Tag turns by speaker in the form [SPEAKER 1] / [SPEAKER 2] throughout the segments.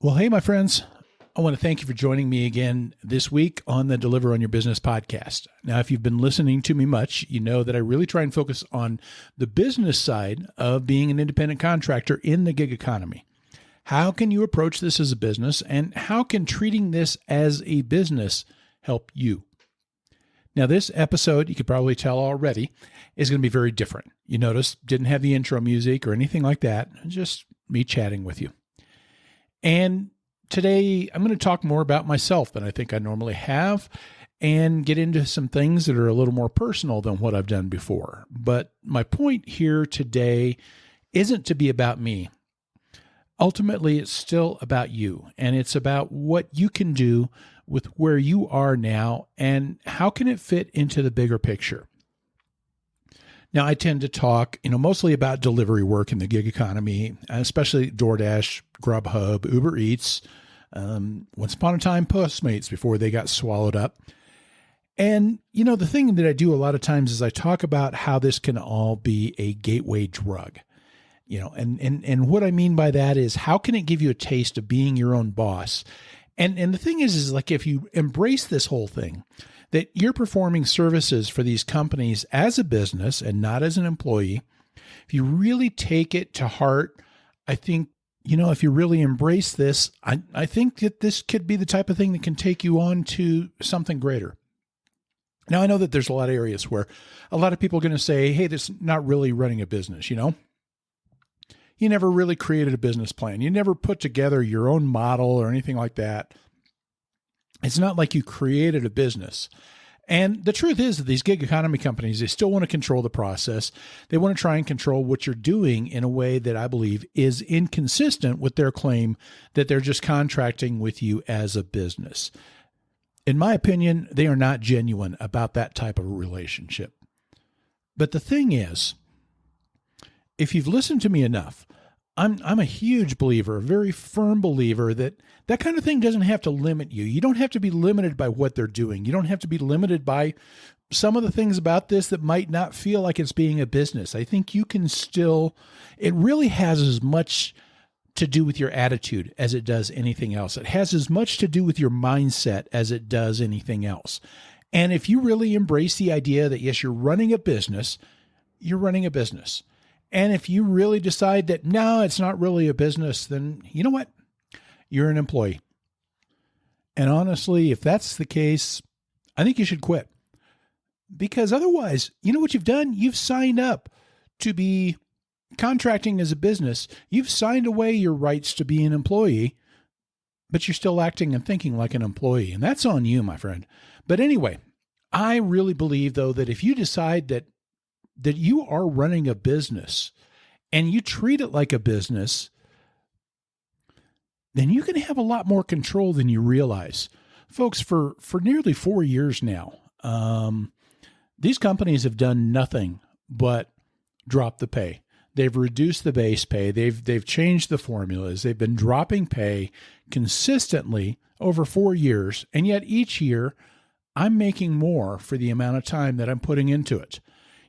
[SPEAKER 1] Well, hey, my friends, I want to thank you for joining me again this week on the Deliver on Your Business podcast. Now, if you've been listening to me much, you know that I really try and focus on the business side of being an independent contractor in the gig economy. How can you approach this as a business, and how can treating this as a business help you? Now, this episode, you could probably tell already, is going to be very different. You notice, didn't have the intro music or anything like that, just me chatting with you. And today I'm going to talk more about myself than I think I normally have and get into some things that are a little more personal than what I've done before. But my point here today isn't to be about me. Ultimately, it's still about you, and it's about what you can do with where you are now and how can it fit into the bigger picture. Now, I tend to talk, mostly about delivery work in the gig economy, especially DoorDash, Grubhub, Uber Eats, once upon a time Postmates before they got swallowed up. And, the thing that I do a lot of times is I talk about how this can all be a gateway drug. And what I mean by that is how can it give you a taste of being your own boss? And the thing is like if you embrace this whole thing, that you're performing services for these companies as a business and not as an employee, if you really take it to heart, I think, if you really embrace this, I think that this could be the type of thing that can take you on to something greater. Now, I know that there's a lot of areas where a lot of people are going to say, hey, this is not really running a business, You never really created a business plan. You never put together your own model or anything like that. It's not like you created a business. And the truth is that these gig economy companies, they still want to control the process. They want to try and control what you're doing in a way that I believe is inconsistent with their claim that they're just contracting with you as a business. In my opinion, they are not genuine about that type of a relationship. But the thing is, if you've listened to me enough, I'm a huge believer, a very firm believer that kind of thing doesn't have to limit you. You don't have to be limited by what they're doing. You don't have to be limited by some of the things about this that might not feel like it's being a business. I think you can still, it really has as much to do with your attitude as it does anything else. It has as much to do with your mindset as it does anything else. And if you really embrace the idea that, yes, you're running a business, you're running a business. And if you really decide that, no, it's not really a business, then you know what? You're an employee. And honestly, if that's the case, I think you should quit. Because otherwise, you know what you've done? You've signed up to be contracting as a business. You've signed away your rights to be an employee, but you're still acting and thinking like an employee. And that's on you, my friend. But anyway, I really believe, though, that if you decide that you are running a business and you treat it like a business, then you can have a lot more control than you realize. Folks, for nearly 4 years now, these companies have done nothing but drop the pay. They've reduced the base pay. They've changed the formulas. They've been dropping pay consistently over 4 years. And yet each year I'm making more for the amount of time that I'm putting into it.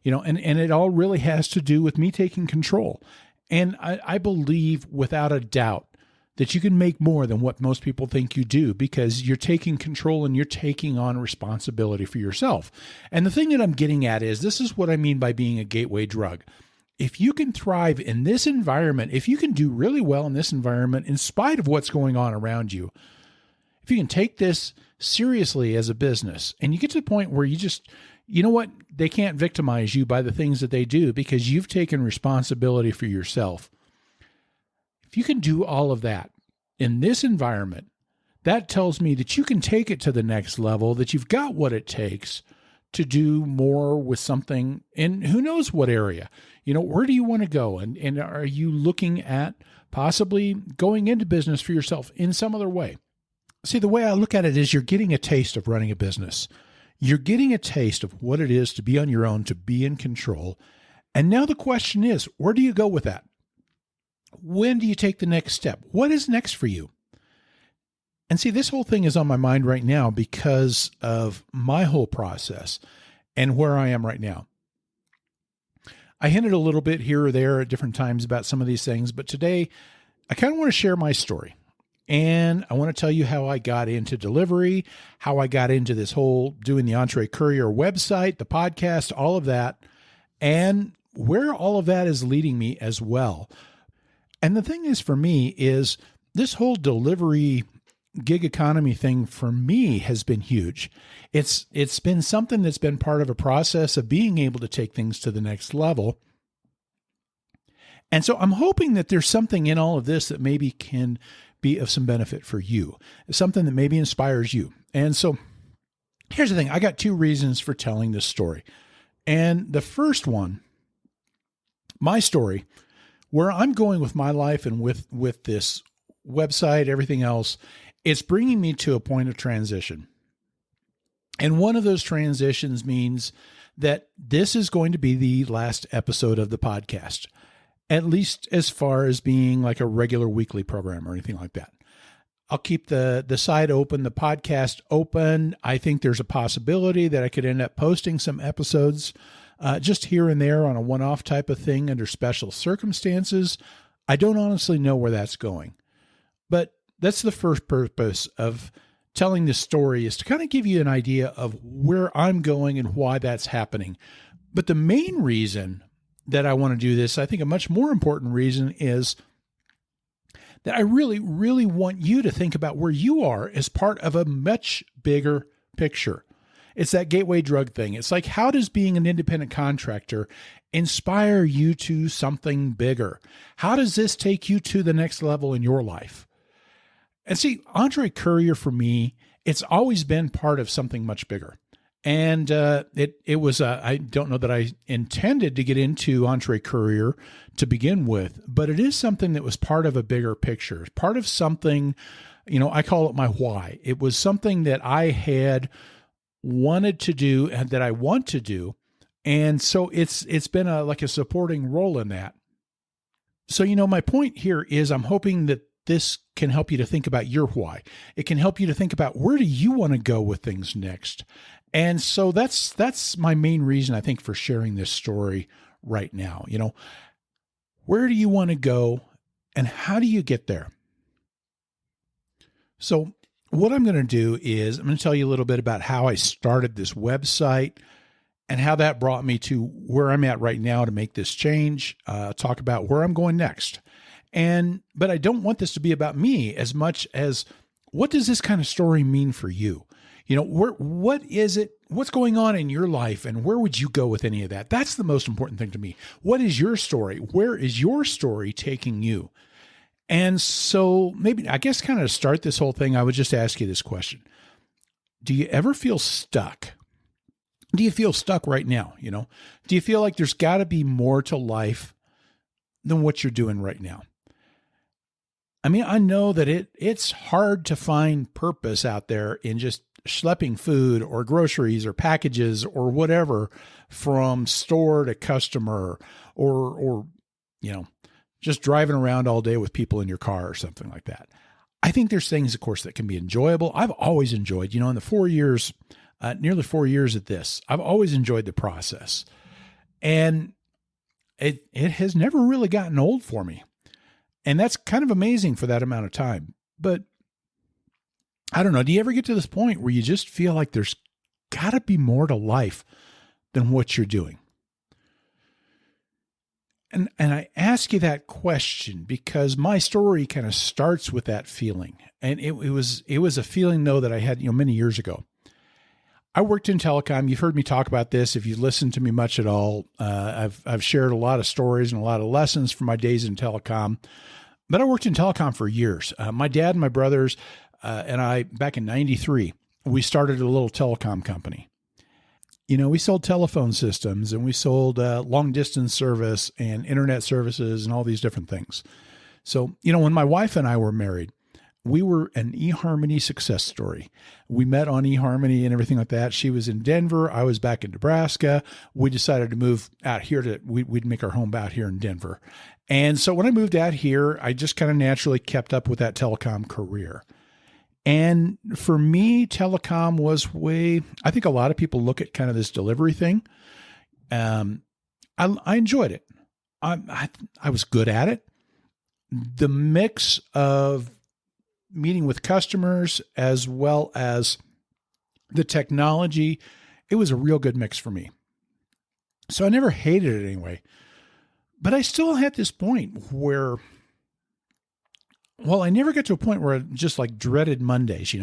[SPEAKER 1] And it all really has to do with me taking control. And I believe without a doubt that you can make more than what most people think you do because you're taking control and you're taking on responsibility for yourself. And the thing that I'm getting at is this is what I mean by being a gateway drug. If you can thrive in this environment, if you can do really well in this environment, in spite of what's going on around you, if you can take this seriously as a business and you get to the point where you just, you know what? They can't victimize you by the things that they do because you've taken responsibility for yourself. If you can do all of that in this environment, that tells me that you can take it to the next level, that you've got what it takes to do more with something in who knows what area. Where do you want to go? And are you looking at possibly going into business for yourself in some other way? See, the way I look at it is you're getting a taste of running a business. You're getting a taste of what it is to be on your own, to be in control. And now the question is, where do you go with that? When do you take the next step? What is next for you? And see, this whole thing is on my mind right now because of my whole process and where I am right now. I hinted a little bit here or there at different times about some of these things, but today I kind of want to share my story. And I want to tell you how I got into delivery, how I got into this whole doing the Entree Courier website, the podcast, all of that, and where all of that is leading me as well. And the thing is for me is this whole delivery gig economy thing for me has been huge. It's been something that's been part of a process of being able to take things to the next level. And so I'm hoping that there's something in all of this that maybe can be of some benefit for you, something that maybe inspires you. And so here's the thing. I got two reasons for telling this story. And the first one, my story, where I'm going with my life and with this website, everything else, it's bringing me to a point of transition. And one of those transitions means that this is going to be the last episode of the podcast, at least as far as being like a regular weekly program or anything like that. I'll keep the site open, the podcast open. I think there's a possibility that I could end up posting some episodes just here and there on a one-off type of thing under special circumstances. I don't honestly know where that's going. But that's the first purpose of telling this story, is to kind of give you an idea of where I'm going and why that's happening. But the main reason that I want to do this, I think a much more important reason, is that I really, really want you to think about where you are as part of a much bigger picture. It's that gateway drug thing. It's like, how does being an independent contractor inspire you to something bigger? How does this take you to the next level in your life? And see, Entree Courier for me, it's always been part of something much bigger. And it was, I don't know that I intended to get into Entree Courier to begin with, but it is something that was part of a bigger picture, part of something, I call it my why. It was something that I had wanted to do and that I want to do. And so it's been like a supporting role in that. So, my point here is I'm hoping that this can help you to think about your why. It can help you to think about, where do you want to go with things next? And so that's my main reason, I think, for sharing this story right now. Where do you want to go and how do you get there? So what I'm going to do is I'm going to tell you a little bit about how I started this website and how that brought me to where I'm at right now to make this change, talk about where I'm going next. But I don't want this to be about me as much as, what does this kind of story mean for you? What is it? What's going on in your life, and where would you go with any of that? That's the most important thing to me. What is your story? Where is your story taking you? And so maybe, I guess, kind of to start this whole thing, I would just ask you this question. Do you ever feel stuck? Do you feel stuck right now? Do you feel like there's got to be more to life than what you're doing right now? I mean, I know that it's hard to find purpose out there in just schlepping food or groceries or packages or whatever from store to customer, or just driving around all day with people in your car or something like that. I think there's things, of course, that can be enjoyable. I've always enjoyed, in the 4 years, nearly 4 years at this, I've always enjoyed the process. And it has never really gotten old for me. And that's kind of amazing for that amount of time. But I don't know, do you ever get to this point where you just feel like there's got to be more to life than what you're doing? And I ask you that question because my story kind of starts with that feeling. And it was a feeling, though, that I had, many years ago. I worked in telecom. You've heard me talk about this. If you've listened to me much at all, I've shared a lot of stories and a lot of lessons from my days in telecom. But I worked in telecom for years. My dad and my brothers and I, back in '93, we started a little telecom company. We sold telephone systems and we sold long distance service and internet services and all these different things. So, when my wife and I were married, we were an eHarmony success story. We met on eHarmony and everything like that. She was in Denver. I was back in Nebraska. We decided to move out here we'd make our home out here in Denver. And so when I moved out here, I just kind of naturally kept up with that telecom career. And for me, telecom was I think a lot of people look at kind of this delivery thing. I enjoyed it. I was good at it. The mix of meeting with customers as well as the technology. It was a real good mix for me. So I never hated it anyway. But I still had this point where, well, I never got to a point where I just like dreaded Mondays.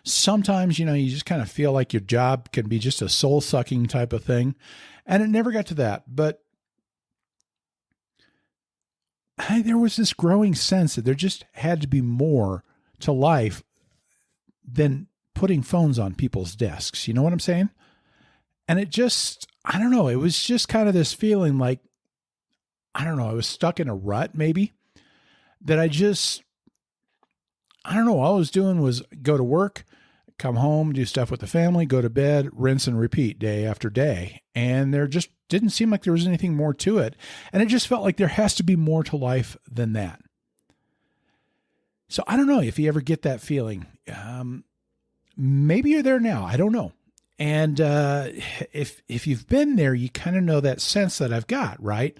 [SPEAKER 1] Sometimes, you just kind of feel like your job can be just a soul sucking type of thing. And it never got to that. But there was this growing sense that there just had to be more to life than putting phones on people's desks. You know what I'm saying? And it just, I don't know. It was just kind of this feeling like, I don't know, I was stuck in a rut maybe that I don't know. All I was doing was go to work, come home, do stuff with the family, go to bed, rinse and repeat day after day. And there just didn't seem like there was anything more to it. And it just felt like there has to be more to life than that. So I don't know if you ever get that feeling. Maybe you're there now. I don't know. And if you've been there, you kind of know that sense that I've got, right?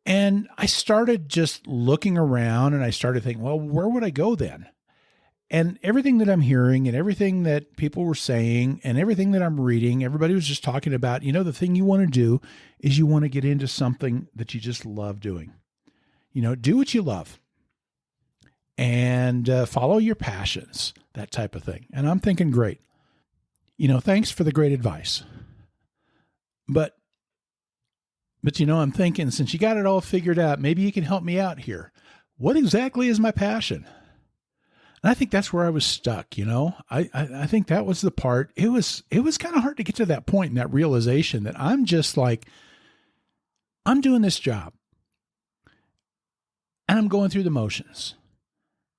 [SPEAKER 1] And I started just looking around and I started thinking, well, where would I go then? And everything that I'm hearing and everything that people were saying and everything that I'm reading, everybody was just talking about, the thing you want to do is you want to get into something that you just love doing. Do what you love and follow your passions, that type of thing. And I'm thinking, great. Thanks for the great advice. But I'm thinking, since you got it all figured out, maybe you can help me out here. What exactly is my passion? And I think that's where I was stuck. I think that was the part. It was kind of hard to get to that point and that realization that I'm just like, I'm doing this job and I'm going through the motions.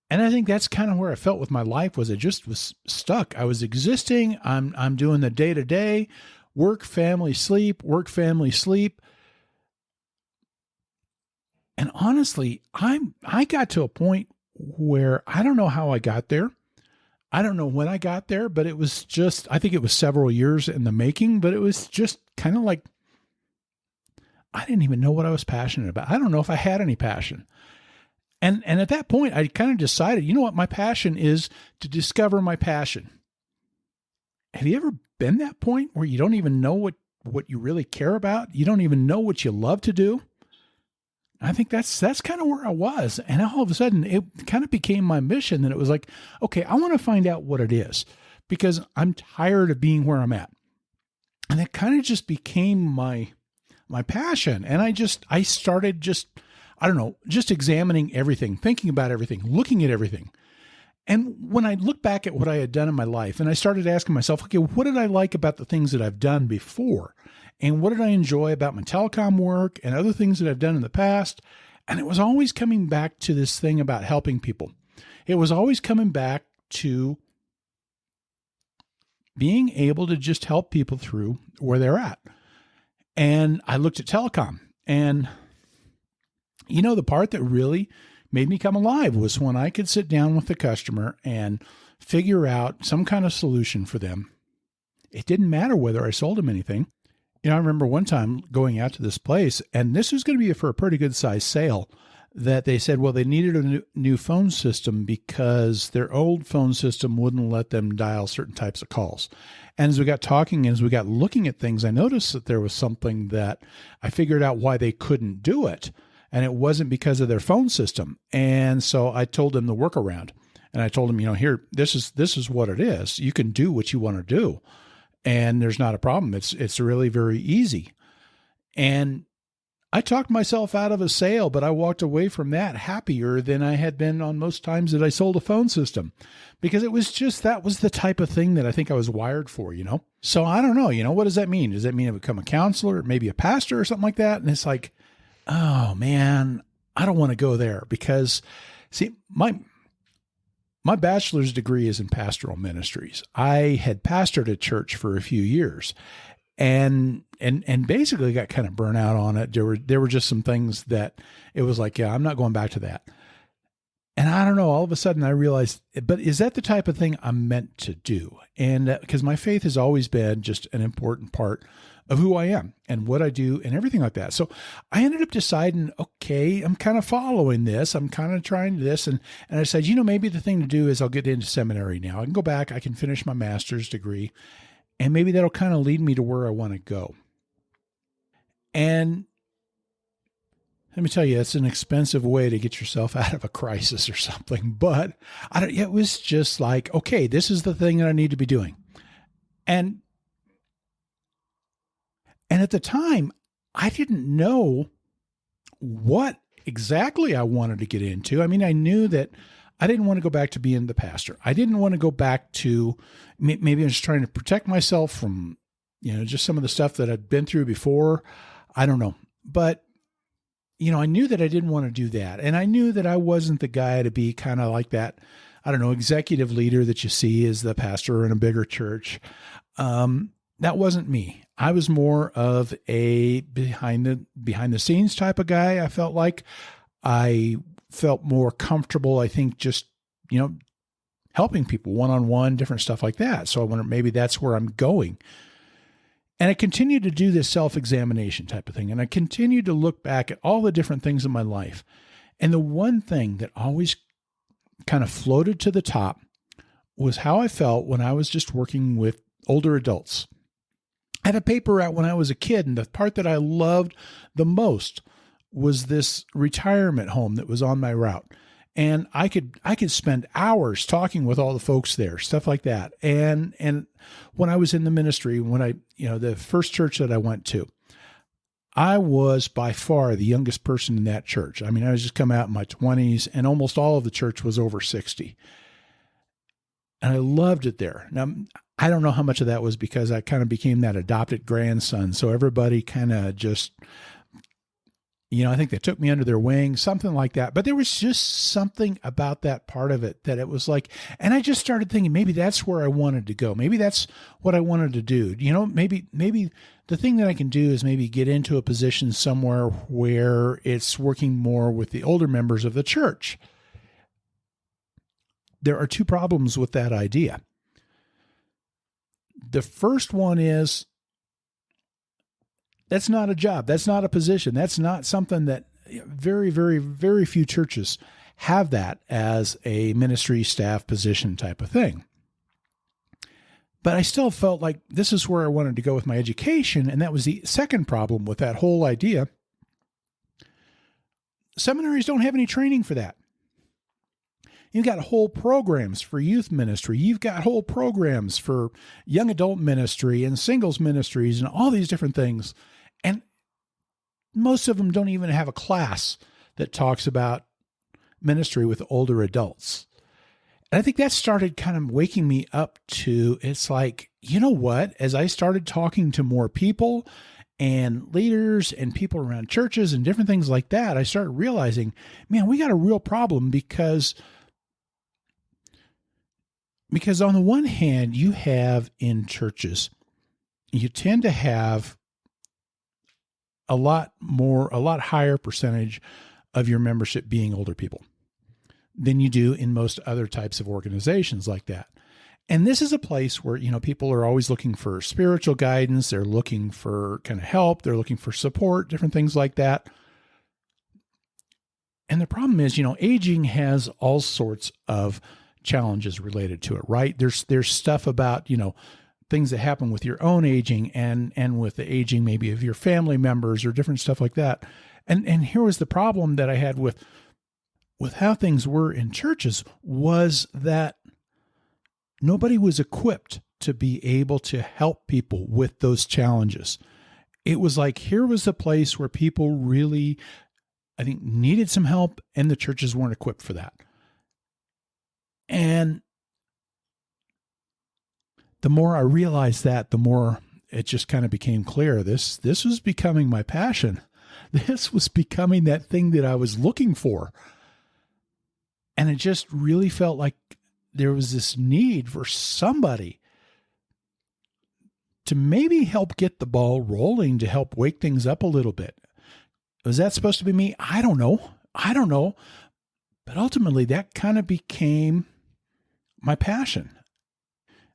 [SPEAKER 1] And I think that's kind of where I felt with my life was I just was stuck. I was existing. I'm doing the day to day work, family, sleep, work, family, sleep. And honestly, I got to a point where I don't know how I got there. I don't know when I got there, but it was just, I think it was several years in the making, but it was just kind of like, I didn't even know what I was passionate about. I don't know if I had any passion. And at that point, I kind of decided, you know what, my passion is to discover my passion. Have you ever been that point where you don't even know what you really care about? You don't even know what you love to do? I think that's kind of where I was. And all of a sudden, it kind of became my mission. And it was like, okay, I want to find out what it is because I'm tired of being where I'm at. And it kind of just became my passion. And I started just examining everything, thinking about everything, looking at everything. And when I look back at what I had done in my life, and I started asking myself, okay, what did I like about the things that I've done before? And what did I enjoy about my telecom work and other things that I've done in the past? And it was always coming back to this thing about helping people. It was always coming back to being able to just help people through where they're at. And I looked at telecom, and the part that really made me come alive was when I could sit down with the customer and figure out some kind of solution for them. It didn't matter whether I sold them anything. I remember one time going out to this place, and this was going to be for a pretty good sized sale, that they said, well, they needed a new phone system because their old phone system wouldn't let them dial certain types of calls. And as we got talking, as we got looking at things, I noticed that there was something that I figured out why they couldn't do it. And it wasn't because of their phone system. And so I told them the workaround. And I told them, here, this is what it is. You can do what you want to do. And there's not a problem. It's really very easy. And I talked myself out of a sale, but I walked away from that happier than I had been on most times that I sold a phone system, because it was just, that was the type of thing that I think I was wired for, So I don't know, what does that mean? Does that mean I become a counselor, maybe a pastor or something like that? And it's like, oh man, I don't want to go there because see, my bachelor's degree is in pastoral ministries. I had pastored a church for a few years and basically got kind of burnt out on it. There were just some things that it was like, yeah, I'm not going back to that. And I don't know, all of a sudden I realized, but is that the type of thing I'm meant to do? And because my faith has always been just an important part of who I am and what I do and everything like that. So I ended up deciding, okay, I'm kind of following this. I'm kind of trying this. And I said, maybe the thing to do is I'll get into seminary now. I can go back, I can finish my master's degree, and maybe that'll kind of lead me to where I want to go. And let me tell you, it's an expensive way to get yourself out of a crisis or something. But it was just like, okay, this is the thing that I need to be doing. And at the time, I didn't know what exactly I wanted to get into. I mean, I knew that I didn't want to go back to being the pastor. I didn't want to go back to, maybe I was trying to protect myself from, just some of the stuff that I'd been through before. I don't know. But I knew that I didn't want to do that. And I knew that I wasn't the guy to be kind of like that, executive leader that you see as the pastor in a bigger church. That wasn't me. I was more of a behind the scenes type of guy. I felt like I felt more comfortable, I think, just, helping people one-on-one, different stuff like that. So I wonder, maybe that's where I'm going. And I continued to do this self-examination type of thing. And I continued to look back at all the different things in my life. And the one thing that always kind of floated to the top was how I felt when I was just working with older adults. I had a paper out when I was a kid, and the part that I loved the most was this retirement home that was on my route. And I could spend hours talking with all the folks there, stuff like that. And when I was in the ministry, the first church that I went to, I was by far the youngest person in that church. I mean, I was just coming out in my 20s, and almost all of the church was over 60. And I loved it there. Now, I don't know how much of that was because I kind of became that adopted grandson. So everybody kind of just, I think they took me under their wing, something like that. But there was just something about that part of it that it was like, and I just started thinking, maybe that's where I wanted to go. Maybe that's what I wanted to do. Maybe the thing that I can do is maybe get into a position somewhere where it's working more with the older members of the church. There are two problems with that idea. The first one is, that's not a job. That's not a position. That's not something that very, very, very few churches have that as a ministry staff position type of thing. But I still felt like this is where I wanted to go with my education. And that was the second problem with that whole idea. Seminaries don't have any training for that. You've got whole programs for youth ministry. You've got whole programs for young adult ministry and singles ministries and all these different things. And most of them don't even have a class that talks about ministry with older adults. And I think that started kind of waking me up to, it's like, you know what? As I started talking to more people and leaders and people around churches and different things like that, I started realizing, man, we got a real problem because on the one hand, you have in churches, you tend to have a lot higher percentage of your membership being older people than you do in most other types of organizations like that. And this is a place where, people are always looking for spiritual guidance. They're looking for kind of help. They're looking for support, different things like that. And the problem is, aging has all sorts of challenges related to it, right? There's stuff about, things that happen with your own aging and with the aging maybe of your family members or different stuff like that. And here was the problem that I had with how things were in churches was that nobody was equipped to be able to help people with those challenges. It was like, here was the place where people really, I think, needed some help, and the churches weren't equipped for that. And the more I realized that, the more it just kind of became clear. This was becoming my passion. This was becoming that thing that I was looking for. And it just really felt like there was this need for somebody to maybe help get the ball rolling, to help wake things up a little bit. Was that supposed to be me? I don't know. But ultimately, that kind of became my passion.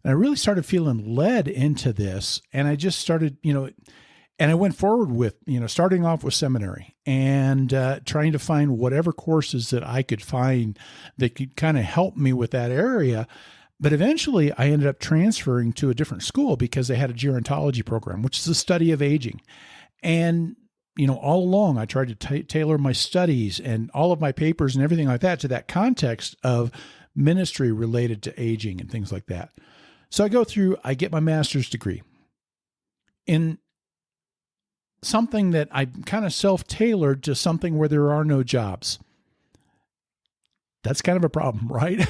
[SPEAKER 1] And I really started feeling led into this. And I just started, and I went forward with, starting off with seminary and trying to find whatever courses that I could find that could kind of help me with that area. But eventually I ended up transferring to a different school because they had a gerontology program, which is the study of aging. And, all along I tried to tailor my studies and all of my papers and everything like that to that context of ministry related to aging and things like that. So I get my master's degree in something that I kind of self-tailored to something where there are no jobs. That's kind of a problem, right?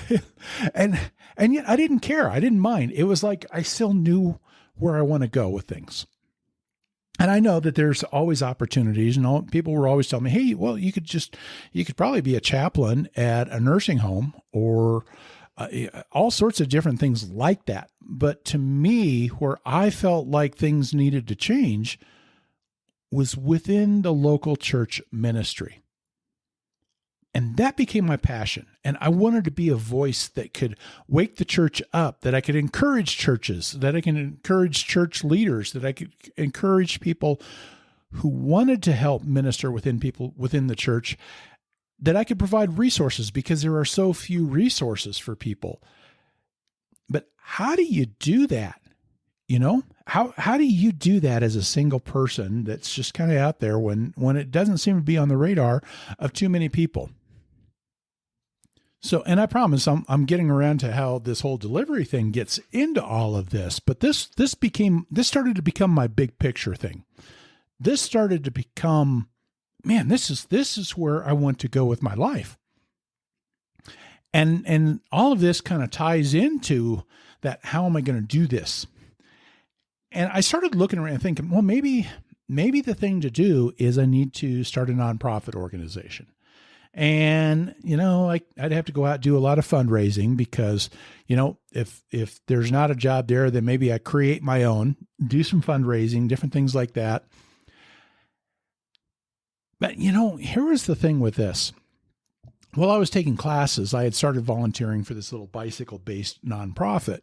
[SPEAKER 1] and yet I didn't care. I didn't mind. It was like I still knew where I want to go with things. And I know that there's always opportunities, and people were always telling me, hey, well, you could probably be a chaplain at a nursing home or all sorts of different things like that. But to me, where I felt like things needed to change was within the local church ministry. And that became my passion. And I wanted to be a voice that could wake the church up, that I could encourage churches, that I can encourage church leaders, that I could encourage people who wanted to help minister within people within the church, that I could provide resources because there are so few resources for people. But how do you do that? How do you do that as a single person that's just kind of out there when it doesn't seem to be on the radar of too many people? So, and I promise I'm getting around to how this whole delivery thing gets into all of this, but this started to become my big picture thing. This started to become, man, this is where I want to go with my life. And all of this kind of ties into that. How am I going to do this? And I started looking around and thinking, well, maybe the thing to do is I need to start a nonprofit organization. And, I'd have to go out and do a lot of fundraising because, if there's not a job there, then maybe I create my own, do some fundraising, different things like that. But, here was the thing with this. While I was taking classes, I had started volunteering for this little bicycle-based nonprofit.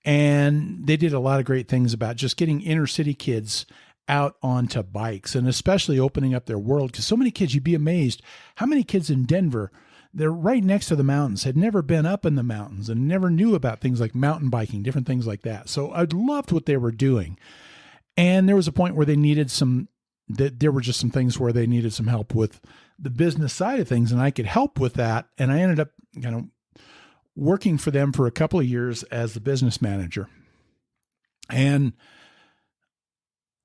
[SPEAKER 1] And they did a lot of great things about just getting inner city kids out onto bikes and especially opening up their world. Because so many kids, you'd be amazed how many kids in Denver, they're right next to the mountains, had never been up in the mountains and never knew about things like mountain biking, different things like that. So I loved what they were doing. And there was a point where there were just some things where they needed some help with the business side of things, and I could help with that. And I ended up working for them for a couple of years as the business manager. And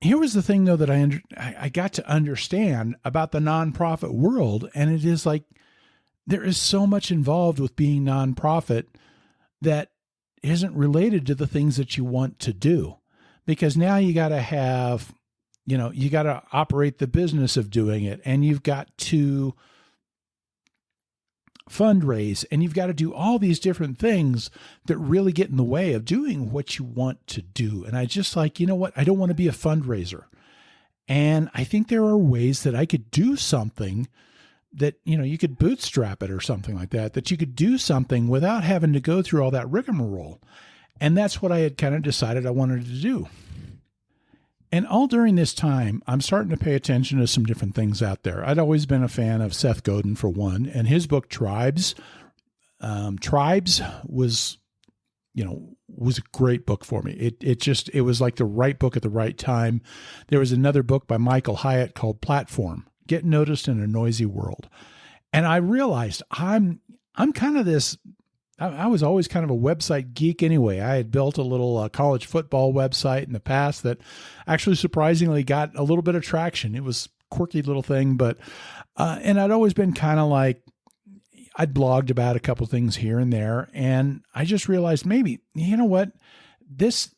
[SPEAKER 1] here was the thing, though, that I got to understand about the nonprofit world. And it is like, there is so much involved with being nonprofit that isn't related to the things that you want to do, because now you got to have, you got to operate the business of doing it, and you've got to fundraise, and you've got to do all these different things that really get in the way of doing what you want to do. And I just like, I don't want to be a fundraiser. And I think there are ways that I could do something that, you could bootstrap it or something like that you could do something without having to go through all that rigmarole. And that's what I had kind of decided I wanted to do. And all during this time, I'm starting to pay attention to some different things out there. I'd always been a fan of Seth Godin, for one, and his book Tribes. Tribes was a great book for me. It was like the right book at the right time. There was another book by Michael Hyatt called Platform, Get Noticed in a Noisy World. And I realized I'm kind of this, I was always kind of a website geek anyway. I had built a little college football website in the past that actually surprisingly got a little bit of traction. It was a quirky little thing, but, and I'd always been kind of like, I'd blogged about a couple things here and there. And I just realized maybe, you know what, this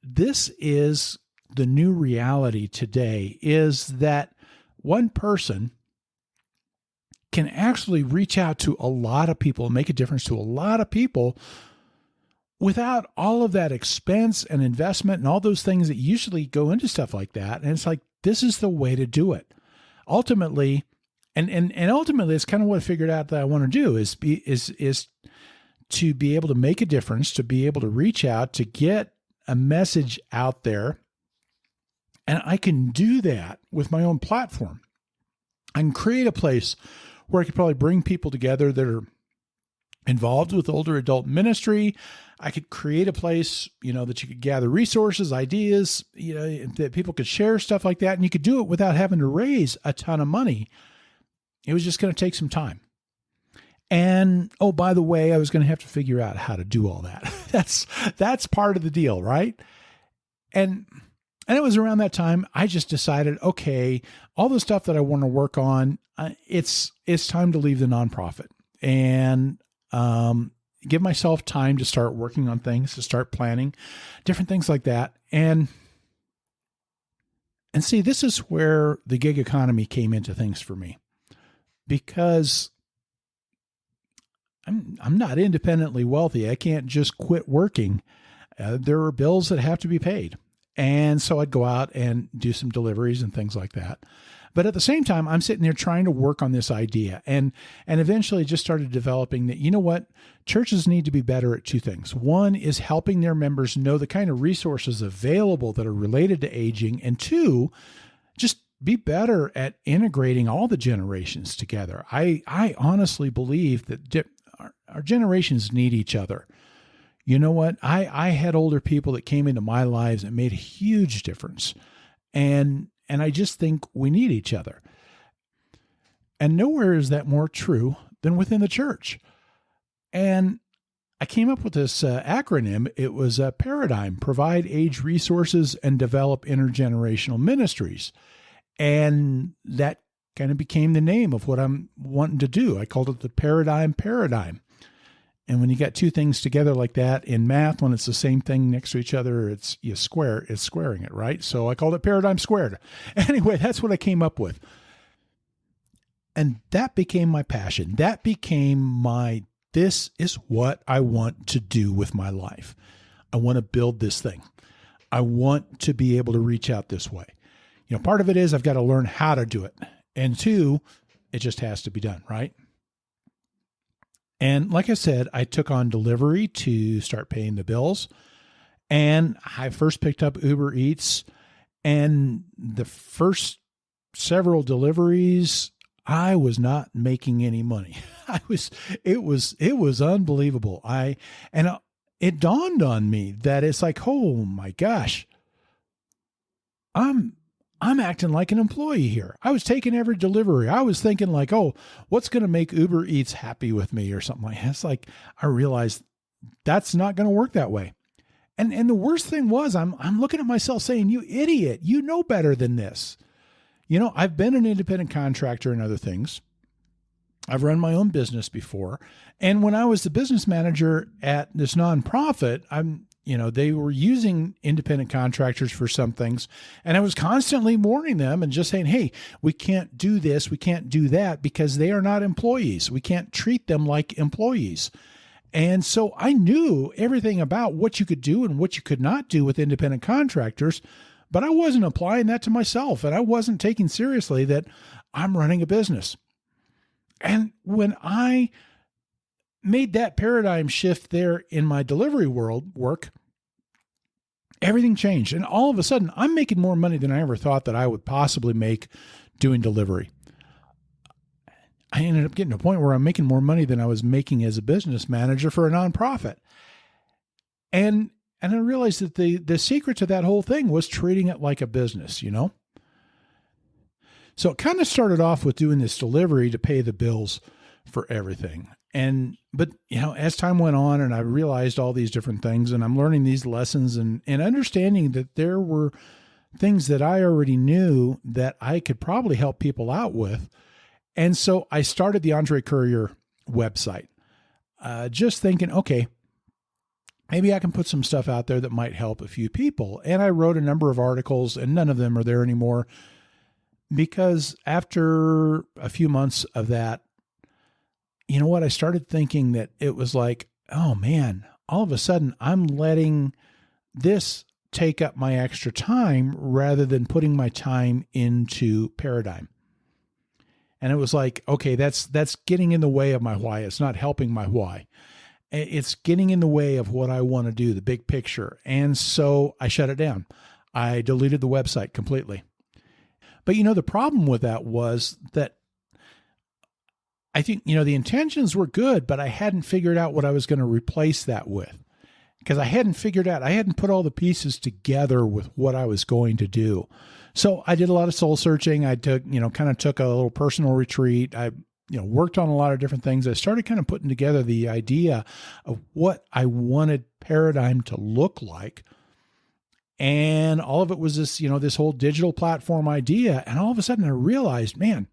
[SPEAKER 1] is the new reality today, is that one person can actually reach out to a lot of people and make a difference to a lot of people without all of that expense and investment and all those things that usually go into stuff like that. And it's like, this is the way to do it. Ultimately, And ultimately, it's kind of what I figured out that I want to do is to be able to make a difference, to be able to reach out, to get a message out there. And I can do that with my own platform. I can create a place where I could probably bring people together that are involved with older adult ministry. I could create a place, that you could gather resources, ideas, that people could share stuff like that. And you could do it without having to raise a ton of money. It was just going to take some time. And, oh, by the way, I was going to have to figure out how to do all that. That's part of the deal, right? And it was around that time I just decided, okay, all the stuff that I want to work on, it's time to leave the nonprofit and give myself time to start working on things, to start planning, different things like that. And see, this is where the gig economy came into things for me, because I'm not independently wealthy. I can't just quit working. There are bills that have to be paid. And so I'd go out and do some deliveries and things like that. But at the same time, I'm sitting there trying to work on this idea, and eventually just started developing that, churches need to be better at two things. One is helping their members know the kind of resources available that are related to aging. And two, just be better at integrating all the generations together. I honestly believe that our generations need each other. You know what? I had older people that came into my lives and made a huge difference. And I just think we need each other. And nowhere is that more true than within the church. And I came up with this acronym. It was a Paradigm: Provide Age Resources and Develop Intergenerational Ministries. And that kind of became the name of what I'm wanting to do. I called it the Paradigm. And when you got two things together like that in math, when it's the same thing next to each other, it's squaring it, right? So I called it Paradigm Squared. Anyway, that's what I came up with. And that became my passion. That became this is what I want to do with my life. I want to build this thing. I want to be able to reach out this way. Part of it is I've got to learn how to do it. And two, it just has to be done, right? And like I said, I took on delivery to start paying the bills. And I first picked up Uber Eats, and the first several deliveries, I was not making any money. It was unbelievable. It dawned on me that it's like, oh my gosh, I'm acting like an employee here. I was taking every delivery. I was thinking like, oh, what's going to make Uber Eats happy with me or something like that. It's like, I realized that's not going to work that way. And the worst thing was I'm looking at myself saying, you idiot, you know better than this. I've been an independent contractor and other things. I've run my own business before. And when I was the business manager at this nonprofit, they were using independent contractors for some things. And I was constantly warning them and just saying, hey, we can't do this, we can't do that, because they are not employees. We can't treat them like employees. And so I knew everything about what you could do and what you could not do with independent contractors, but I wasn't applying that to myself. And I wasn't taking seriously that I'm running a business. And when I made that paradigm shift there in my delivery work, everything changed. And all of a sudden, I'm making more money than I ever thought that I would possibly make doing delivery. I ended up getting to a point where I'm making more money than I was making as a business manager for a nonprofit. And I realized that the secret to that whole thing was treating it like a business, So it kind of started off with doing this delivery to pay the bills for everything. But as time went on and I realized all these different things, and I'm learning these lessons and understanding that there were things that I already knew that I could probably help people out with. And so I started the Andre Courier website, just thinking, okay, maybe I can put some stuff out there that might help a few people. And I wrote a number of articles, and none of them are there anymore, because after a few months of that, you know what? I started thinking that it was like, oh man, all of a sudden I'm letting this take up my extra time rather than putting my time into Paradigm. And it was like, okay, that's getting in the way of my why. It's not helping my why. It's getting in the way of what I want to do, the big picture. And so I shut it down. I deleted the website completely. But the problem with that was that I think, the intentions were good, but I hadn't figured out what I was going to replace that with. Because I hadn't put all the pieces together with what I was going to do. So I did a lot of soul searching. I took a little personal retreat. I, worked on a lot of different things. I started kind of putting together the idea of what I wanted Paradigm to look like. And all of it was this, this whole digital platform idea. And all of a sudden I realized, man,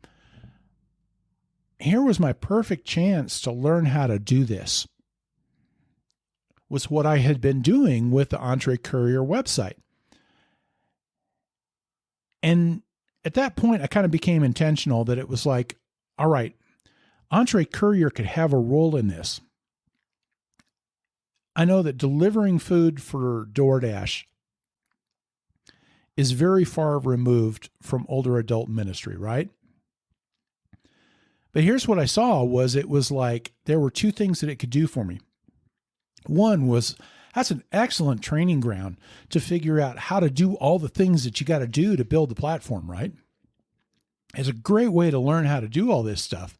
[SPEAKER 1] here was my perfect chance to learn how to do this. Was what I had been doing with the Entre Courier website. And at that point, I kind of became intentional that it was like, all right, Entre Courier could have a role in this. I know that delivering food for DoorDash is very far removed from older adult ministry, right? But here's what I saw was it was like there were two things that it could do for me. One was that's an excellent training ground to figure out how to do all the things that you got to do to build the platform, right? It's a great way to learn how to do all this stuff.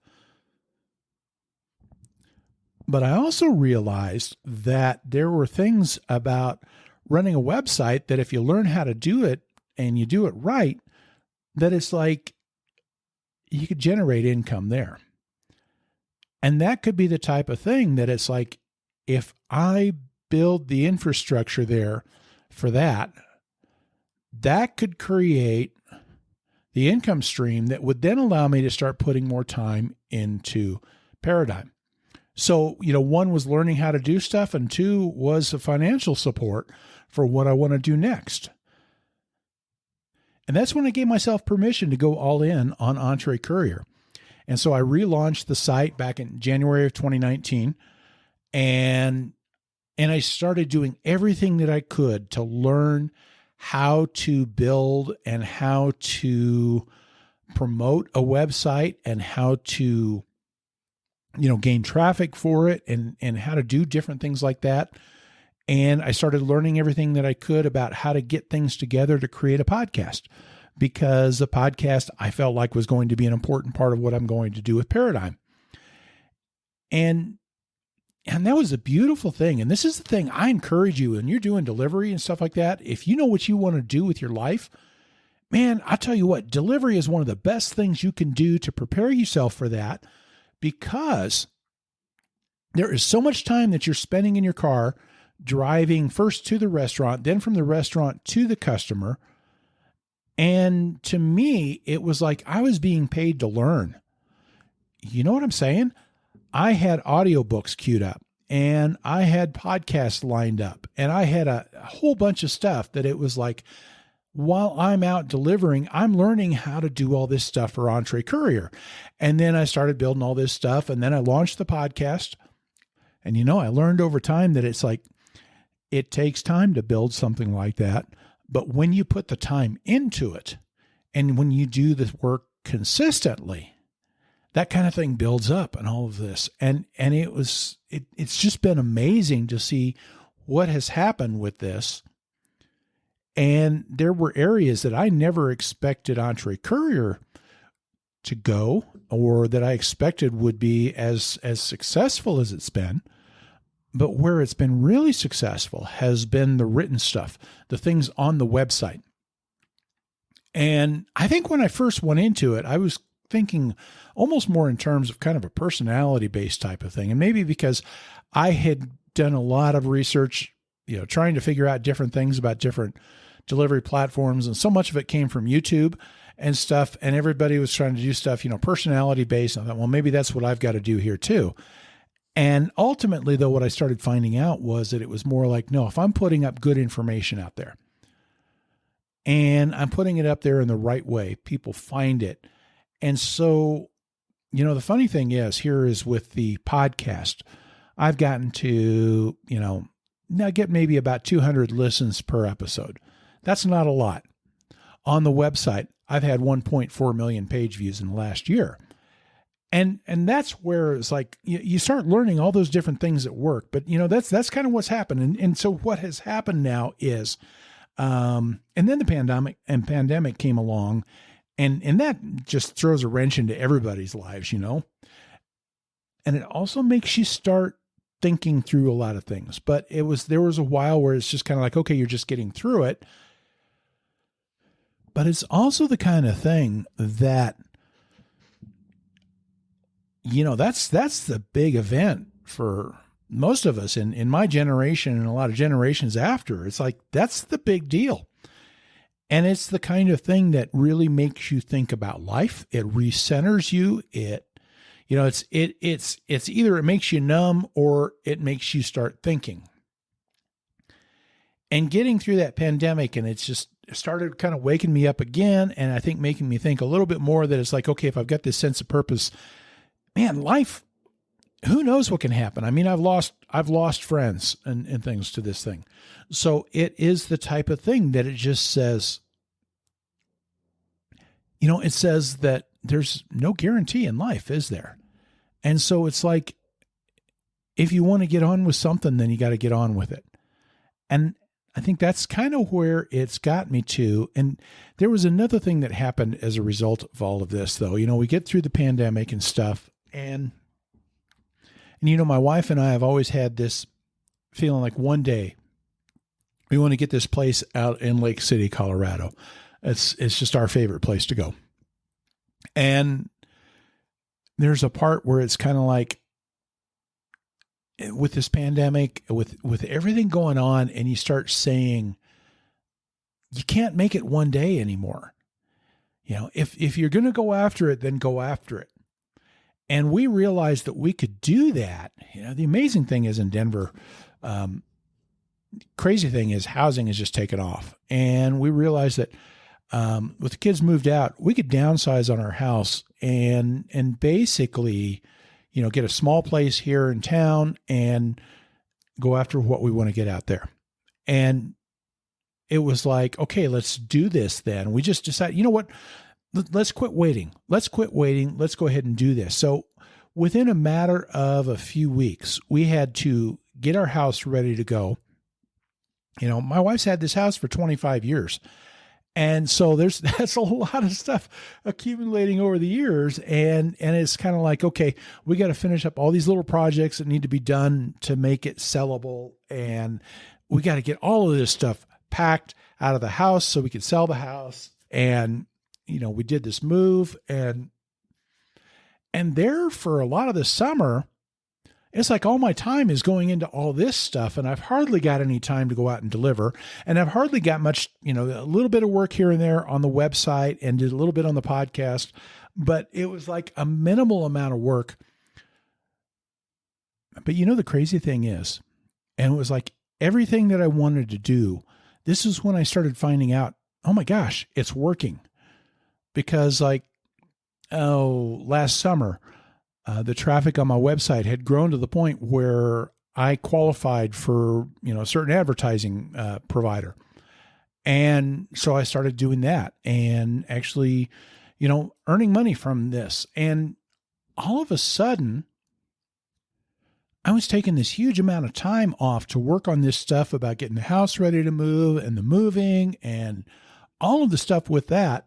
[SPEAKER 1] But I also realized that there were things about running a website that if you learn how to do it and you do it right, that it's like you could generate income there. And that could be the type of thing that it's like, if I build the infrastructure there for that, that could create the income stream that would then allow me to start putting more time into Paradigm. So, one was learning how to do stuff, and two was the financial support for what I want to do next. And that's when I gave myself permission to go all in on Entre Courier. And so I relaunched the site back in January of 2019. And I started doing everything that I could to learn how to build and how to promote a website and how to, gain traffic for it and how to do different things like that. And I started learning everything that I could about how to get things together to create a podcast, because the podcast I felt like was going to be an important part of what I'm going to do with Paradigm. And that was a beautiful thing. And this is the thing I encourage you when you're doing delivery and stuff like that. If you know what you want to do with your life, man, I tell you what, delivery is one of the best things you can do to prepare yourself for that, because there is so much time that you're spending in your car driving first to the restaurant, then from the restaurant to the customer. And to me, it was like I was being paid to learn. You know what I'm saying? I had audiobooks queued up and I had podcasts lined up and I had a whole bunch of stuff that it was like, while I'm out delivering, I'm learning how to do all this stuff for Entre Courier. And then I started building all this stuff, and then I launched the podcast. And, I learned over time that it's like, it takes time to build something like that. But when you put the time into it and when you do the work consistently, that kind of thing builds up and all of this. And it's just been amazing to see what has happened with this. And there were areas that I never expected Entre Courier to go, or that I expected would be as successful as it's been. But where it's been really successful has been the written stuff, the things on the website. And I think when I first went into it, I was thinking almost more in terms of kind of a personality-based type of thing. And maybe because I had done a lot of research, trying to figure out different things about different delivery platforms. And so much of it came from YouTube and stuff. And everybody was trying to do stuff, personality-based. I thought, well, maybe that's what I've got to do here too. And ultimately, though, what I started finding out was that it was more like, no, if I'm putting up good information out there and I'm putting it up there in the right way, people find it. And so, the funny thing is with the podcast, I've gotten to, now get maybe about 200 listens per episode. That's not a lot. On the website, I've had 1.4 million page views in the last year. And that's where it's like you start learning all those different things at work. But that's kind of what's happened. And so what has happened now is, and then the pandemic came along, and that just throws a wrench into everybody's lives, And it also makes you start thinking through a lot of things. But there was a while where it's just kind of like, okay, you're just getting through it. But it's also the kind of thing that, that's the big event for most of us in my generation and a lot of generations after. It's like, that's the big deal. And it's the kind of thing that really makes you think about life. It recenters you. It's either it makes you numb or it makes you start thinking. And getting through that pandemic, and it's just started kind of waking me up again. And I think making me think a little bit more that it's like, okay, if I've got this sense of purpose, man, life, who knows what can happen? I mean, I've lost friends and things to this thing. So it is the type of thing that it just says, it says that there's no guarantee in life, is there? And so it's like, if you want to get on with something, then you got to get on with it. And I think that's kind of where it's got me to. And there was another thing that happened as a result of all of this, though. We get through the pandemic and stuff, and my wife and I have always had this feeling like one day we want to get this place out in Lake City, Colorado. It's just our favorite place to go. And there's a part where it's kind of like, with this pandemic, with everything going on, and you start saying, you can't make it one day anymore. If you're going to go after it, then go after it. And we realized that we could do that. The amazing thing is in Denver, crazy thing is housing has just taken off. And we realized that with the kids moved out, we could downsize on our house and basically, get a small place here in town and go after what we want to get out there. And it was like, okay, let's do this then. We just decided, you know what? Let's quit waiting. Let's quit waiting. Let's go ahead and do this. So within a matter of a few weeks, we had to get our house ready to go. My wife's had this house for 25 years. And so that's a lot of stuff accumulating over the years. And it's kind of like, okay, we got to finish up all these little projects that need to be done to make it sellable. And we got to get all of this stuff packed out of the house so we could sell the house. And, we did this move, and there for a lot of the summer, it's like all my time is going into all this stuff, and I've hardly got any time to go out and deliver. And I've hardly got much, a little bit of work here and there on the website and did a little bit on the podcast, but it was like a minimal amount of work. But the crazy thing is, and it was like everything that I wanted to do, this is when I started finding out, oh my gosh, it's working. Because last summer, the traffic on my website had grown to the point where I qualified for, a certain advertising provider. And so I started doing that and actually, earning money from this. And all of a sudden, I was taking this huge amount of time off to work on this stuff about getting the house ready to move and the moving and all of the stuff with that.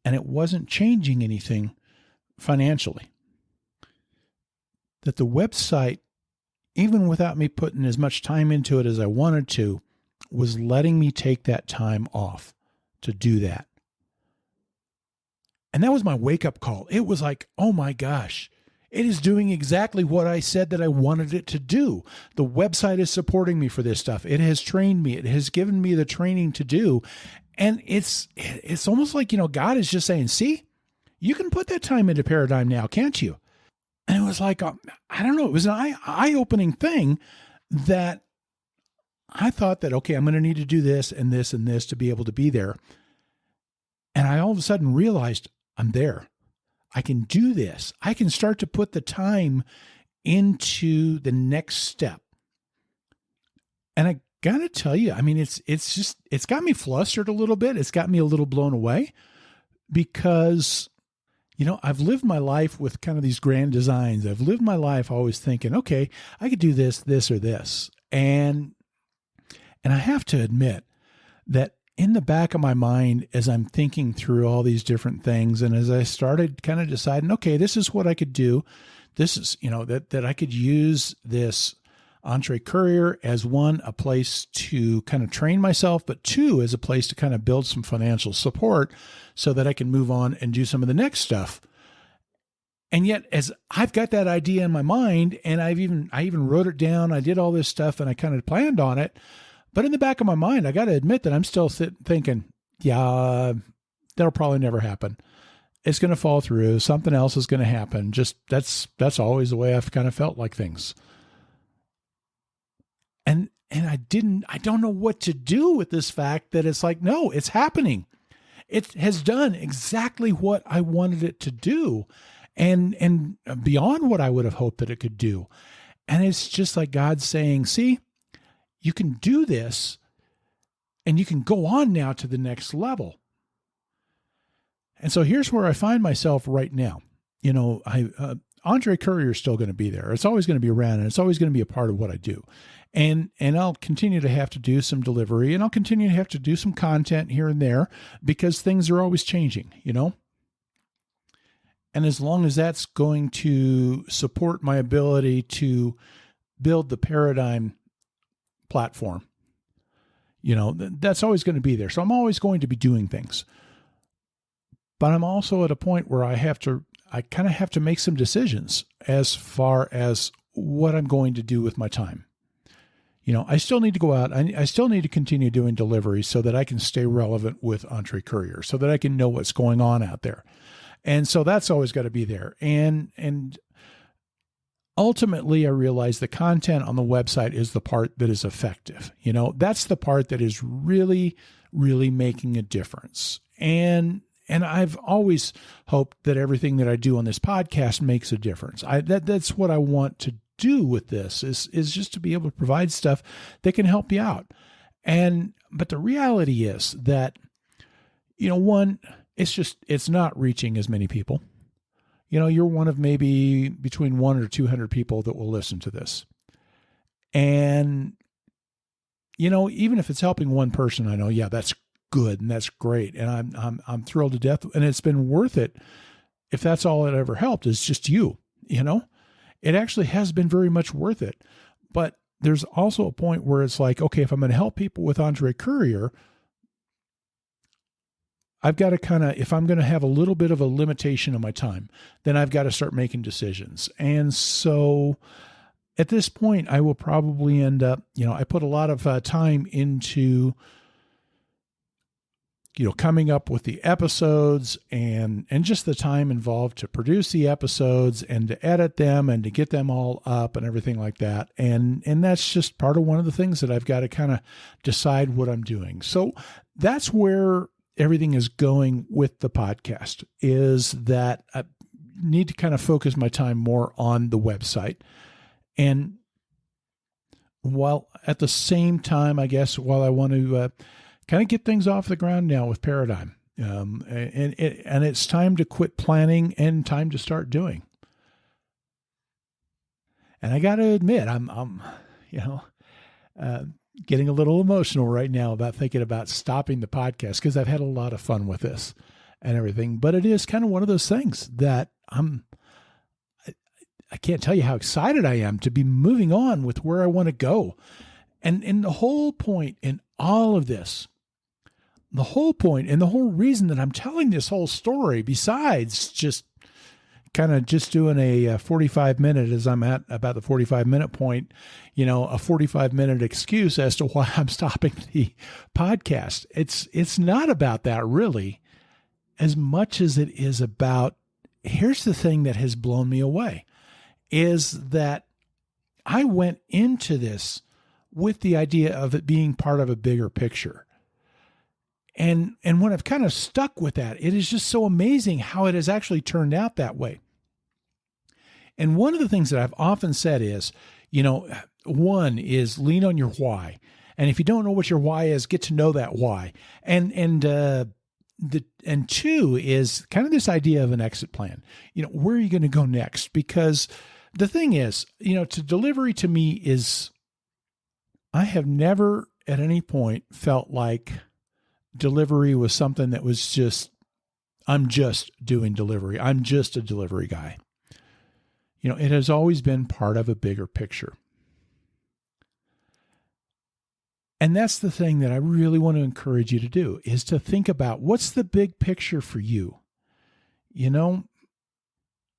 [SPEAKER 1] And it wasn't changing anything financially. That the website, even without me putting as much time into it as I wanted to, was letting me take that time off to do that. And that was my wake-up call. It was like, oh my gosh, it is doing exactly what I said that I wanted it to do. The website is supporting me for this stuff. It has trained me. It has given me the training to do. And it's almost like, God is just saying, see, you can put that time into Paradigm now, can't you? And it was like, I don't know, it was an eye-opening thing that I thought that, okay, I'm going to need to do this and this and this to be able to be there. And I all of a sudden realized I'm there. I can do this. I can start to put the time into the next step. And I got to tell you, I mean, it's got me flustered a little bit. It's got me a little blown away because, I've lived my life with kind of these grand designs. I've lived my life always thinking, okay, I could do this, this, or this. And I have to admit that in the back of my mind, as I'm thinking through all these different things, and as I started kind of deciding, okay, this is what I could do. This is, that I could use this Entre Courier as one, a place to kind of train myself, but two, as a place to kind of build some financial support so that I can move on and do some of the next stuff. And yet, as I've got that idea in my mind, and I even wrote it down, I did all this stuff, and I kind of planned on it. But in the back of my mind, I got to admit that I'm still thinking, yeah, that'll probably never happen. It's going to fall through. Something else is going to happen. Just that's always the way I've kind of felt like things. And I don't know what to do with this fact that it's like, no, it's happening. It has done exactly what I wanted it to do, and beyond what I would have hoped that it could do. And it's just like God saying, see, you can do this and you can go on now to the next level. And so here's where I find myself right now. Entre Courier is still going to be there. It's always going to be around, and it's always going to be a part of what I do. And I'll continue to have to do some delivery, and I'll continue to have to do some content here and there because things are always changing, And as long as that's going to support my ability to build the Paradigm platform, that's always going to be there. So I'm always going to be doing things. But I'm also at a point where I kind of have to make some decisions as far as what I'm going to do with my time. I still need to go out. I still need to continue doing deliveries so that I can stay relevant with Entre Courier, so that I can know what's going on out there. And so that's always got to be there. And ultimately, I realize the content on the website is the part that is effective. That's the part that is really, really making a difference. And I've always hoped that everything that I do on this podcast makes a difference. That's what I want to do with this is just to be able to provide stuff that can help you out. But the reality is that, one, it's not reaching as many people. You're one of maybe between 100 or 200 people that will listen to this. And, even if it's helping one person, I know, yeah, that's good and that's great. And I'm thrilled to death. And it's been worth it. If that's all it ever helped is just you, it actually has been very much worth it. But there's also a point where it's like, okay, if I'm going to help people with Entre Courier, I've got to if I'm going to have a little bit of a limitation on my time, then I've got to start making decisions. And so at this point, I will probably end up, I put a lot of time into coming up with the episodes and just the time involved to produce the episodes and to edit them and to get them all up and everything like that. And that's just part of one of the things that I've got to kind of decide what I'm doing. So that's where everything is going with the podcast, is that I need to kind of focus my time more on the website. And while at the same time, I guess, while I want to kind of get things off the ground now with Paradigm. And it's time to quit planning and time to start doing. And I got to admit, I'm getting a little emotional right now about thinking about stopping the podcast, because I've had a lot of fun with this and everything. But it is kind of one of those things that I can't tell you how excited I am to be moving on with where I want to go. And the whole point in all of this, the whole point and the whole reason that I'm telling this whole story, besides just kind of just doing a 45-minute, as I'm at about the 45-minute point, a 45-minute excuse as to why I'm stopping the podcast. It's not about that really, as much as it is about, here's the thing that has blown me away, is that I went into this with the idea of it being part of a bigger picture. And when I've kind of stuck with that, it is just so amazing how it has actually turned out that way. And one of the things that I've often said is, one is lean on your why. And if you don't know what your why is, get to know that why. And and two is kind of this idea of an exit plan. Where are you going to go next? Because the thing is, to delivery to me is, I have never at any point felt like delivery was something that was just, I'm just doing delivery. I'm just a delivery guy. It has always been part of a bigger picture. And that's the thing that I really want to encourage you to do, is to think about what's the big picture for you.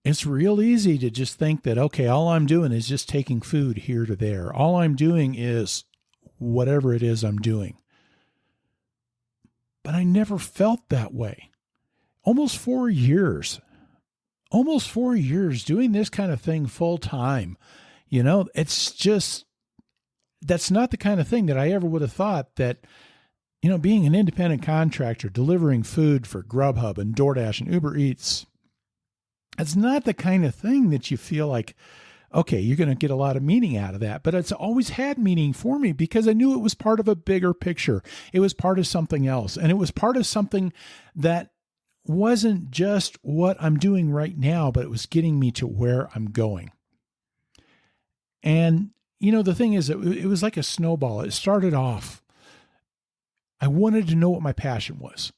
[SPEAKER 1] It's real easy to just think that, okay, all I'm doing is just taking food here to there. All I'm doing is whatever it is I'm doing. But I never felt that way. Almost 4 years doing this kind of thing full time. It's just, that's not the kind of thing that I ever would have thought that, being an independent contractor, delivering food for Grubhub and DoorDash and Uber Eats, it's not the kind of thing that you feel like, okay, you're going to get a lot of meaning out of that. But it's always had meaning for me because I knew it was part of a bigger picture. It was part of something else. And it was part of something that wasn't just what I'm doing right now, but it was getting me to where I'm going. And, the thing is, it was like a snowball. It started off, I wanted to know what my passion was.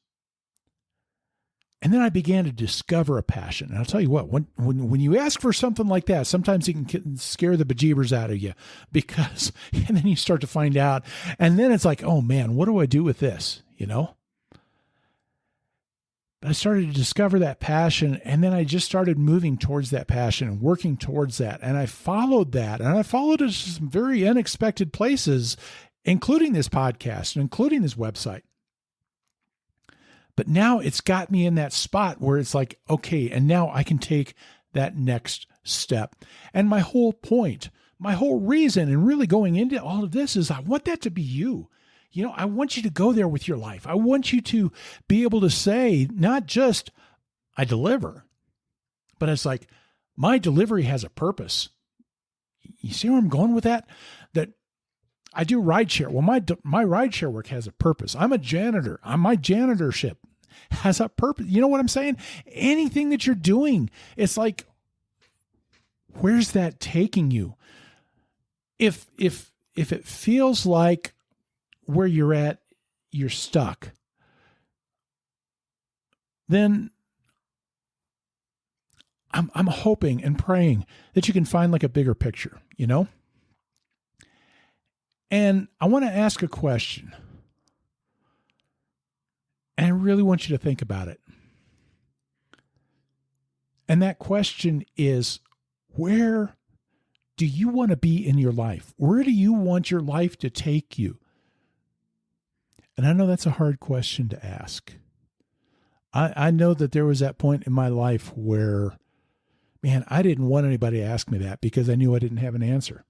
[SPEAKER 1] And then I began to discover a passion. And I'll tell you what, when you ask for something like that, sometimes it can scare the bejeebers out of you and then you start to find out. And then it's like, oh man, what do I do with this? But I started to discover that passion, and then I just started moving towards that passion and working towards that. And I followed that, and I followed it to some very unexpected places, including this podcast and including this website. But now it's got me in that spot where it's like, okay, and now I can take that next step. And my whole point, my whole reason, and really going into all of this is I want that to be you. I want you to go there with your life. I want you to be able to say, not just I deliver, but it's like my delivery has a purpose. You see where I'm going with that? That I do rideshare. Well, my rideshare work has a purpose. I'm a janitor. My janitorship has a purpose. You know what I'm saying? Anything that you're doing, it's like, where's that taking you? If it feels like where you're at, you're stuck, then I'm hoping and praying that you can find like a bigger picture, And I want to ask a question. And I really want you to think about it. And that question is, where do you want to be in your life? Where do you want your life to take you? And I know that's a hard question to ask. I know that there was that point in my life where, man, I didn't want anybody to ask me that because I knew I didn't have an answer.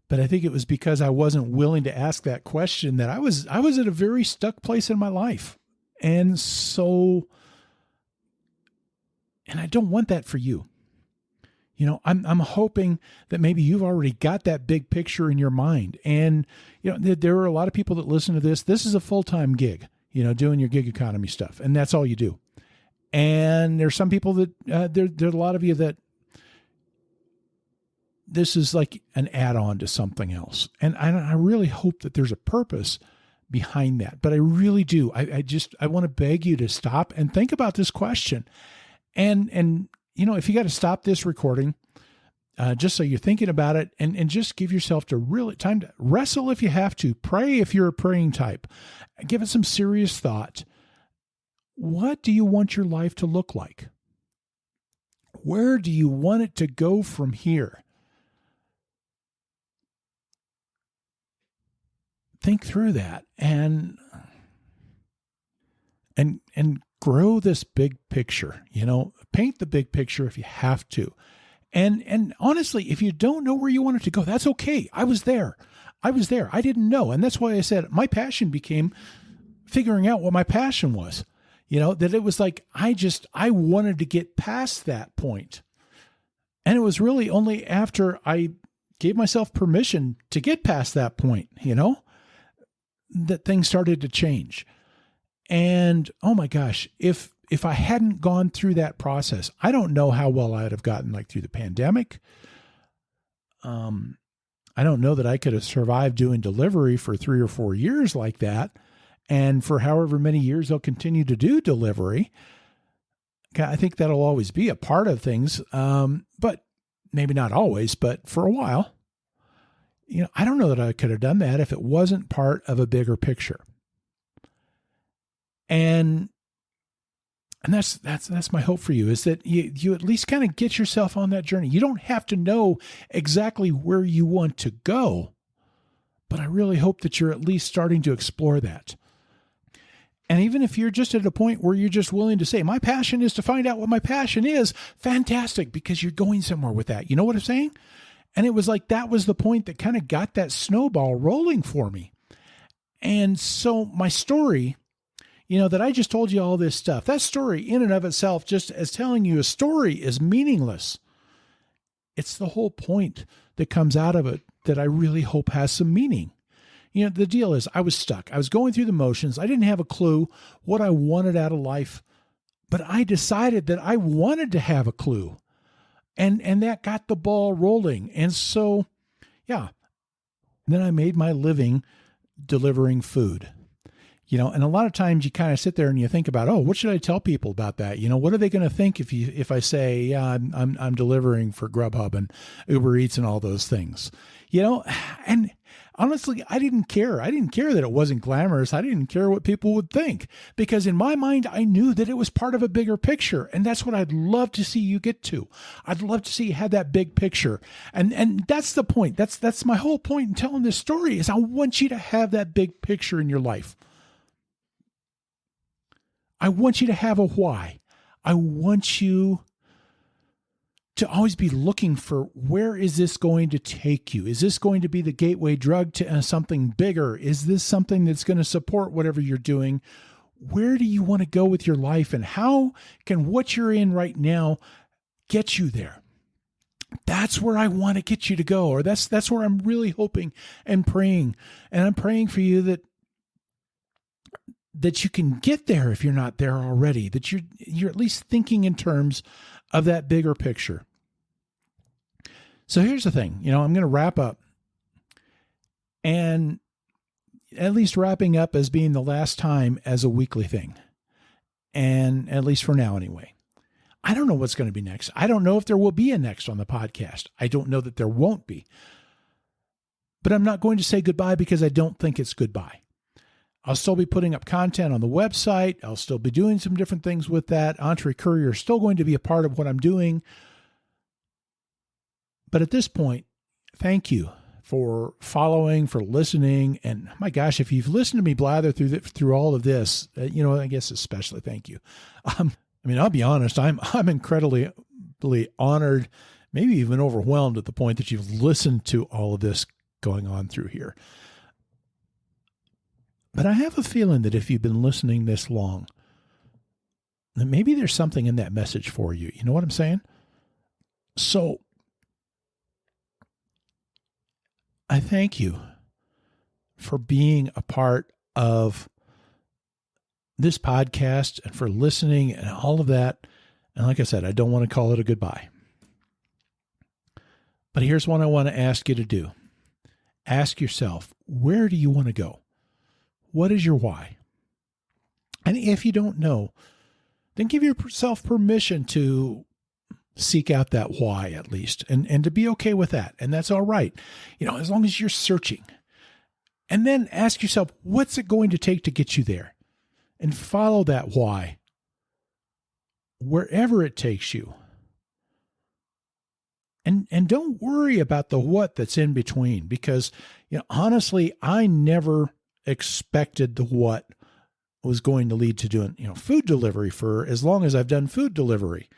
[SPEAKER 1] But I think it was because I wasn't willing to ask that question that I was at a very stuck place in my life. And I don't want that for you. I'm hoping that maybe you've already got that big picture in your mind. And, there are a lot of people that listen to this. This is a full-time gig, doing your gig economy stuff. And that's all you do. And there's some people that, there are a lot of you that this is like an add-on to something else. And I really hope that there's a purpose behind that. But I really do. I want to beg you to stop and think about this question. And if you got to stop this recording, just so you're thinking about it, and just give yourself time to wrestle if you have to, pray if you're a praying type, give it some serious thought. What do you want your life to look like? Where do you want it to go from here? Think through that and grow this big picture, paint the big picture if you have to. And honestly, if you don't know where you want it to go, that's okay. I was there. I didn't know. And that's why I said my passion became figuring out what my passion was, that it was like, I wanted to get past that point. And it was really only after I gave myself permission to get past that point, that things started to change. And oh my gosh, if I hadn't gone through that process, I don't know how well I'd have gotten like through the pandemic. I don't know that I could have survived doing delivery for 3 or 4 years like that. And for however many years they'll continue to do delivery. I think that'll always be a part of things. But maybe not always, but for a while, I don't know that I could have done that if it wasn't part of a bigger picture. And that's my hope for you, is that you at least kind of get yourself on that journey. You don't have to know exactly where you want to go, but I really hope that you're at least starting to explore that. And even if you're just at a point where you're just willing to say, my passion is to find out what my passion is, fantastic, because you're going somewhere with that. You know what I'm saying? And it was like, that was the point that kind of got that snowball rolling for me. And so my story, that I just told you all this stuff, that story in and of itself, just as telling you a story, is meaningless. It's the whole point that comes out of it that I really hope has some meaning. The deal is, I was stuck. I was going through the motions. I didn't have a clue what I wanted out of life, but I decided that I wanted to have a clue, and that got the ball rolling. And so, yeah, then I made my living delivering food. And a lot of times you kind of sit there and you think about, oh, what should I tell people about that? What are they going to think if I say, yeah, I'm delivering for Grubhub and Uber Eats and all those things, and honestly, I didn't care. I didn't care that it wasn't glamorous. I didn't care what people would think, because in my mind, I knew that it was part of a bigger picture. And that's what I'd love to see you get to. I'd love to see you have that big picture. And that's the point. That's my whole point in telling this story, is I want you to have that big picture in your life. I want you to have a why. I want you to always be looking for, where is this going to take you? Is this going to be the gateway drug to something bigger? Is this something that's going to support whatever you're doing? Where do you want to go with your life? And how can what you're in right now get you there? That's where I want to get you to go. Or that's where I'm really hoping and praying. And I'm praying for you that you can get there if you're not there already, that you're at least thinking in terms of that bigger picture. So here's the thing, I'm going to wrap up, and at least wrapping up as being the last time as a weekly thing. And at least for now anyway. I don't know what's going to be next. I don't know if there will be a next on the podcast. I don't know that there won't be. But I'm not going to say goodbye, because I don't think it's goodbye. I'll still be putting up content on the website. I'll still be doing some different things with that. Entree Courier is still going to be a part of what I'm doing. But at this point, thank you for following, for listening. And my gosh, if you've listened to me blather through all of this, I guess especially thank you. I'll be honest, I'm incredibly honored, maybe even overwhelmed at the point that you've listened to all of this going on through here. But I have a feeling that if you've been listening this long, then maybe there's something in that message for you. You know what I'm saying? So I thank you for being a part of this podcast and for listening and all of that. And like I said, I don't want to call it a goodbye. But here's what I want to ask you to do. Ask yourself, where do you want to go? What is your why? And if you don't know, then give yourself permission to seek out that why at least, and to be okay with that. And that's all right. As long as you're searching. And then ask yourself, what's it going to take to get you there? And follow that why wherever it takes you. And don't worry about the what that's in between, because, honestly, I never expected the what was going to lead to doing, food delivery for as long as I've done food delivery,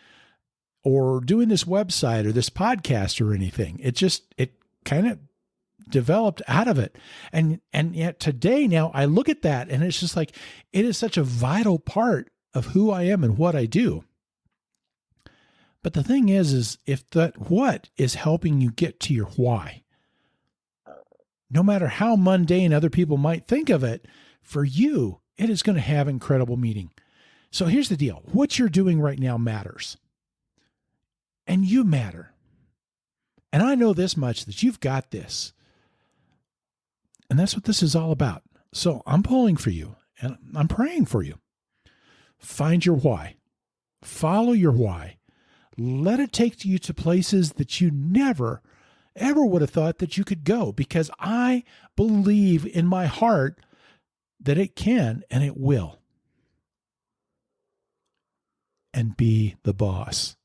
[SPEAKER 1] or doing this website or this podcast or anything. It kind of developed out of it. And yet today, now I look at that and it's just like, it is such a vital part of who I am and what I do. But the thing is if that what is helping you get to your why, No matter how mundane other people might think of it, for you, it is going to have incredible meaning. So here's the deal. What you're doing right now matters. And you matter. And I know this much, that you've got this. And that's what this is all about. So I'm pulling for you and I'm praying for you. Find your why. Follow your why. Let it take you to places that you never, ever would have thought that you could go, because I believe in my heart that it can and it will. And be the boss.